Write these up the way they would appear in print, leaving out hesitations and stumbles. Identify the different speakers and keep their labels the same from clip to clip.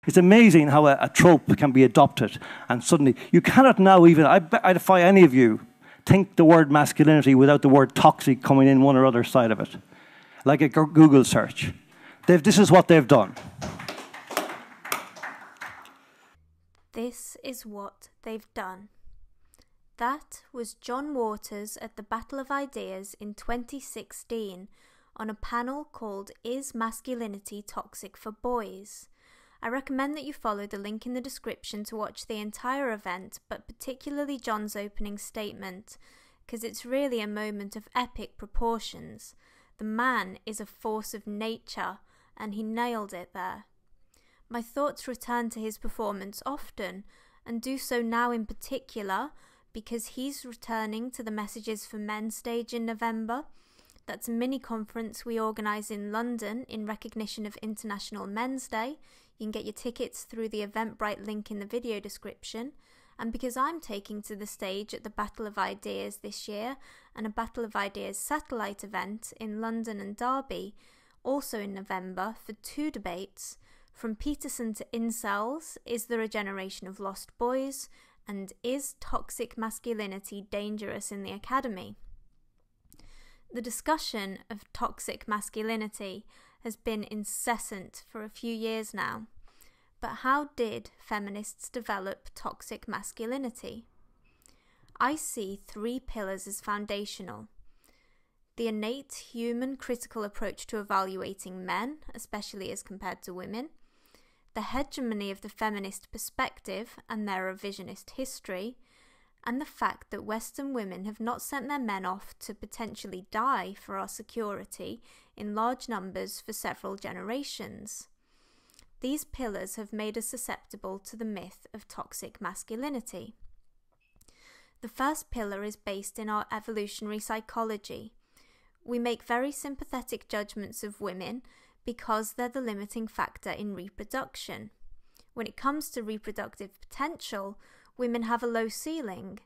Speaker 1: It's amazing how a trope can be adopted, and suddenly you cannot now even, I defy any of you, think the word masculinity without the word toxic coming in one or other side of it. Like a Google search. This is what they've done.
Speaker 2: This is what they've done. That was John Waters at the Battle of Ideas in 2016 on a panel called Is Masculinity Toxic for Boys? I recommend that you follow the link in the description to watch the entire event, but particularly John's opening statement, because it's really a moment of epic proportions. The man is a force of nature, and he nailed it there. My thoughts return to his performance often, and do so now in particular, because he's returning to the Messages for Men stage in November. That's a mini-conference we organise in London in recognition of International Men's Day. You can get your tickets through the Eventbrite link in the video description. And because I'm taking to the stage at the Battle of Ideas this year, and a Battle of Ideas satellite event in London and Derby, also in November, for 2 debates, From Peterson to Incels, Is There a Generation of Lost Boys? And Is Toxic Masculinity Dangerous in the Academy? The discussion of toxic masculinity has been incessant for a few years now. But how did feminists develop toxic masculinity? I see 3 pillars as foundational. The innate human critical approach to evaluating men, especially as compared to women, the hegemony of the feminist perspective and their revisionist history, and the fact that Western women have not sent their men off to potentially die for our security in large numbers for several generations. These pillars have made us susceptible to the myth of toxic masculinity. The first pillar is based in our evolutionary psychology. We make very sympathetic judgments of women because they're the limiting factor in reproduction. When it comes to reproductive potential, women have a low ceiling.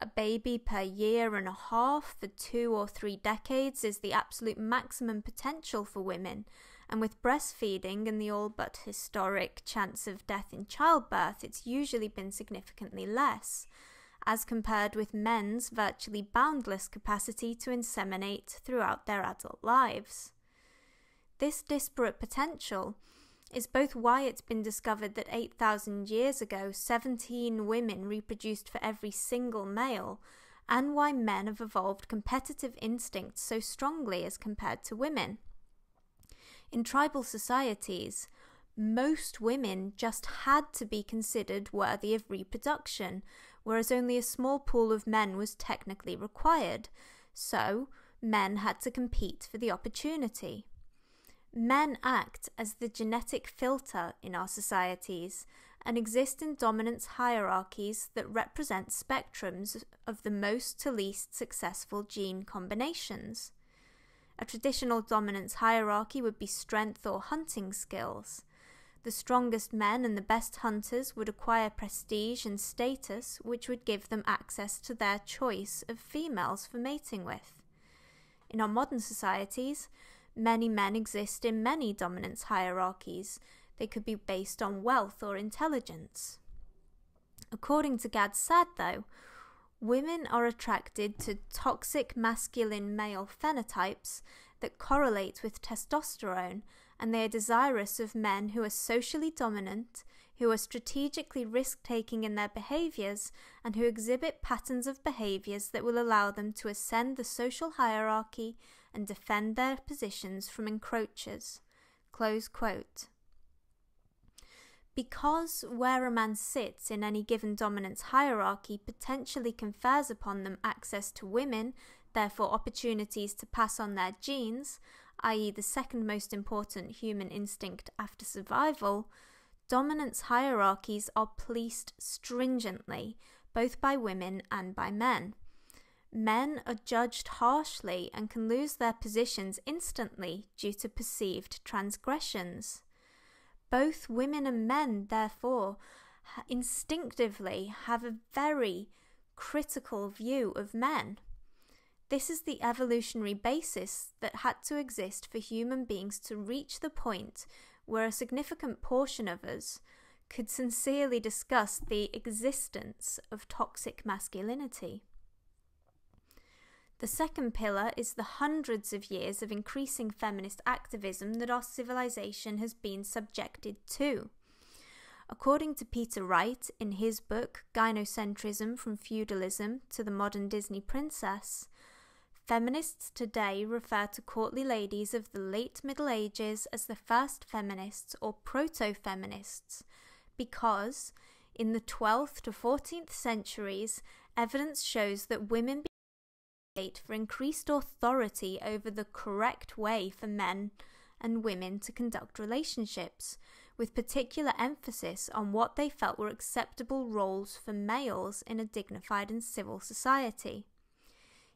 Speaker 2: A baby per year and a half for 2 or 3 decades is the absolute maximum potential for women, and with breastfeeding and the all but historic chance of death in childbirth, it's usually been significantly less, as compared with men's virtually boundless capacity to inseminate throughout their adult lives. This disparate potential is both why it's been discovered that 8,000 years ago 17 women reproduced for every single male, and why men have evolved competitive instincts so strongly as compared to women. In tribal societies, most women just had to be considered worthy of reproduction, whereas only a small pool of men was technically required, so men had to compete for the opportunity. Men act as the genetic filter in our societies and exist in dominance hierarchies that represent spectrums of the most to least successful gene combinations. A traditional dominance hierarchy would be strength or hunting skills. The strongest men and the best hunters would acquire prestige and status, which would give them access to their choice of females for mating with. In our modern societies, many men exist in many dominance hierarchies. They could be based on wealth or intelligence. According to Gad Saad, though, women are attracted to toxic masculine male phenotypes that correlate with testosterone, and they are desirous of men who are socially dominant, who are strategically risk-taking in their behaviours, and who exhibit patterns of behaviours that will allow them to ascend the social hierarchy and defend their positions from encroachers. Close quote. Because where a man sits in any given dominance hierarchy potentially confers upon them access to women, therefore opportunities to pass on their genes, i.e. the second most important human instinct after survival, dominance hierarchies are policed stringently, both by women and by men. Men are judged harshly and can lose their positions instantly due to perceived transgressions. Both women and men, therefore, instinctively have a very critical view of men. This is the evolutionary basis that had to exist for human beings to reach the point where a significant portion of us could sincerely discuss the existence of toxic masculinity. The second pillar is the hundreds of years of increasing feminist activism that our civilization has been subjected to. According to Peter Wright in his book Gynocentrism from Feudalism to the Modern Disney Princess, feminists today refer to courtly ladies of the late Middle Ages as the first feminists or proto-feminists because, in the 12th to 14th centuries, evidence shows that women for increased authority over the correct way for men and women to conduct relationships, with particular emphasis on what they felt were acceptable roles for males in a dignified and civil society.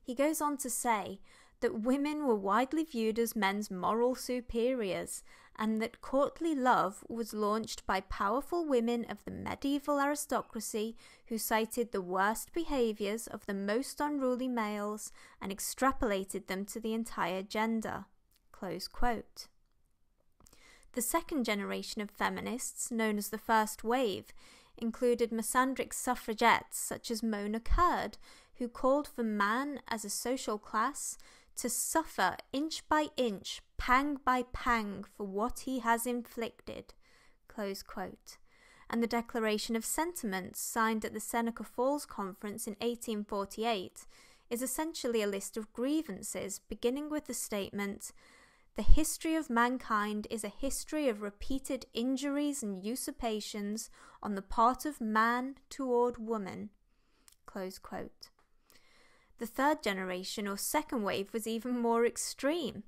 Speaker 2: He goes on to say that women were widely viewed as men's moral superiors, and that courtly love was launched by powerful women of the medieval aristocracy who cited the worst behaviours of the most unruly males and extrapolated them to the entire gender. Close quote. The second generation of feminists, known as the First Wave, included misandric suffragettes such as Mona Curd, who called for man as a social class to suffer inch by inch, pang by pang for what he has inflicted, close quote. And the Declaration of Sentiments, signed at the Seneca Falls Conference in 1848, is essentially a list of grievances, beginning with the statement, "The history of mankind is a history of repeated injuries and usurpations on the part of man toward woman," close quote. The third generation, or second wave, was even more extreme.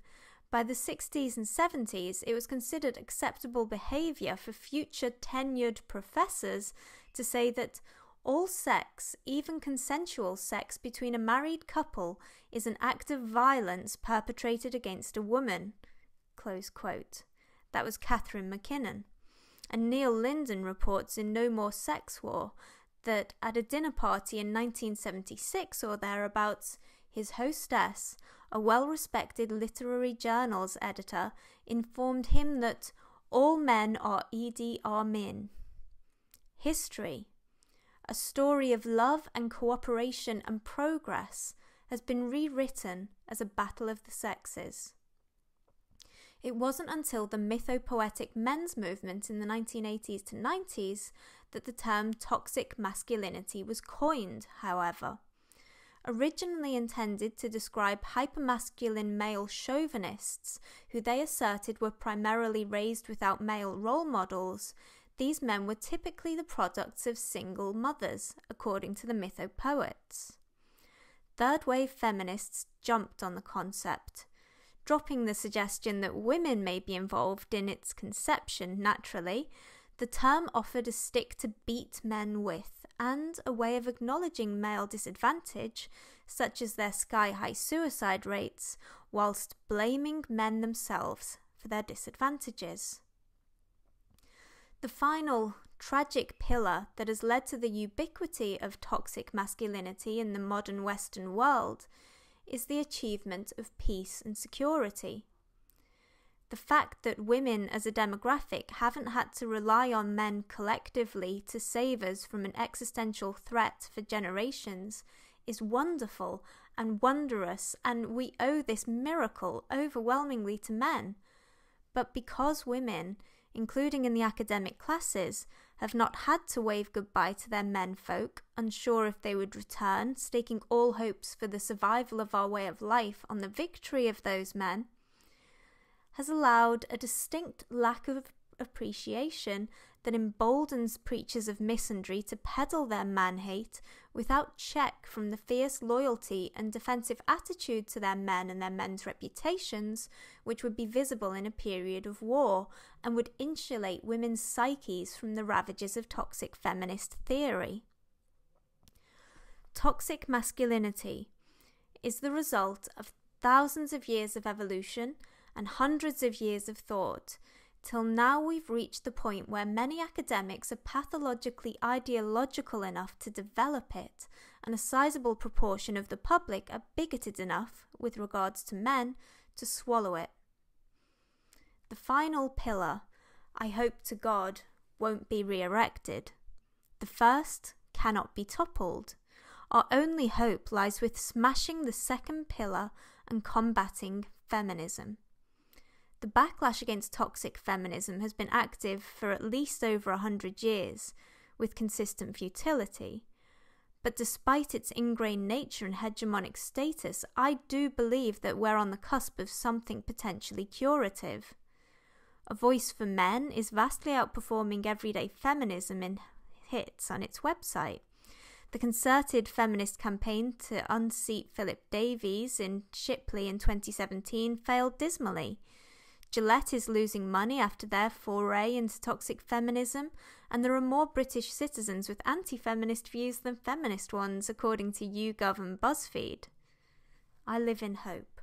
Speaker 2: By the 60s and 70s, it was considered acceptable behaviour for future tenured professors to say that all sex, even consensual sex between a married couple, is an act of violence perpetrated against a woman, close quote. That was Catherine McKinnon. And Neil Linden reports in No More Sex War that at a dinner party in 1976 or thereabouts, his hostess, a well-respected literary journals editor, informed him that all men are Idi Amin. History, a story of love and cooperation and progress, has been rewritten as a battle of the sexes. It wasn't until the mythopoetic men's movement in the 1980s to 90s that the term toxic masculinity was coined, however. Originally intended to describe hypermasculine male chauvinists, who they asserted were primarily raised without male role models, these men were typically the products of single mothers, according to the mythopoets. Third-wave feminists jumped on the concept, dropping the suggestion that women may be involved in its conception naturally. The term offered a stick to beat men with, and a way of acknowledging male disadvantage, such as their sky-high suicide rates, whilst blaming men themselves for their disadvantages. The final tragic pillar that has led to the ubiquity of toxic masculinity in the modern Western world is the achievement of peace and security. The fact that women as a demographic haven't had to rely on men collectively to save us from an existential threat for generations is wonderful and wondrous, and we owe this miracle overwhelmingly to men. But because women, including in the academic classes, have not had to wave goodbye to their menfolk, unsure if they would return, staking all hopes for the survival of our way of life on the victory of those men, has allowed a distinct lack of appreciation that emboldens preachers of misandry to peddle their man-hate without check from the fierce loyalty and defensive attitude to their men and their men's reputations, which would be visible in a period of war and would insulate women's psyches from the ravages of toxic feminist theory. Toxic masculinity is the result of thousands of years of evolution and hundreds of years of thought, till now we've reached the point where many academics are pathologically ideological enough to develop it, and a sizable proportion of the public are bigoted enough, with regards to men, to swallow it. The final pillar, I hope to God, won't be re-erected. The first cannot be toppled. Our only hope lies with smashing the second pillar and combating feminism. The backlash against toxic feminism has been active for at least over 100 years, with consistent futility. But despite its ingrained nature and hegemonic status, I do believe that we're on the cusp of something potentially curative. A Voice for Men is vastly outperforming everyday feminism in hits on its website. The concerted feminist campaign to unseat Philip Davies in Shipley in 2017 failed dismally. Gillette is losing money after their foray into toxic feminism, and there are more British citizens with anti-feminist views than feminist ones, according to YouGov and BuzzFeed. I live in hope.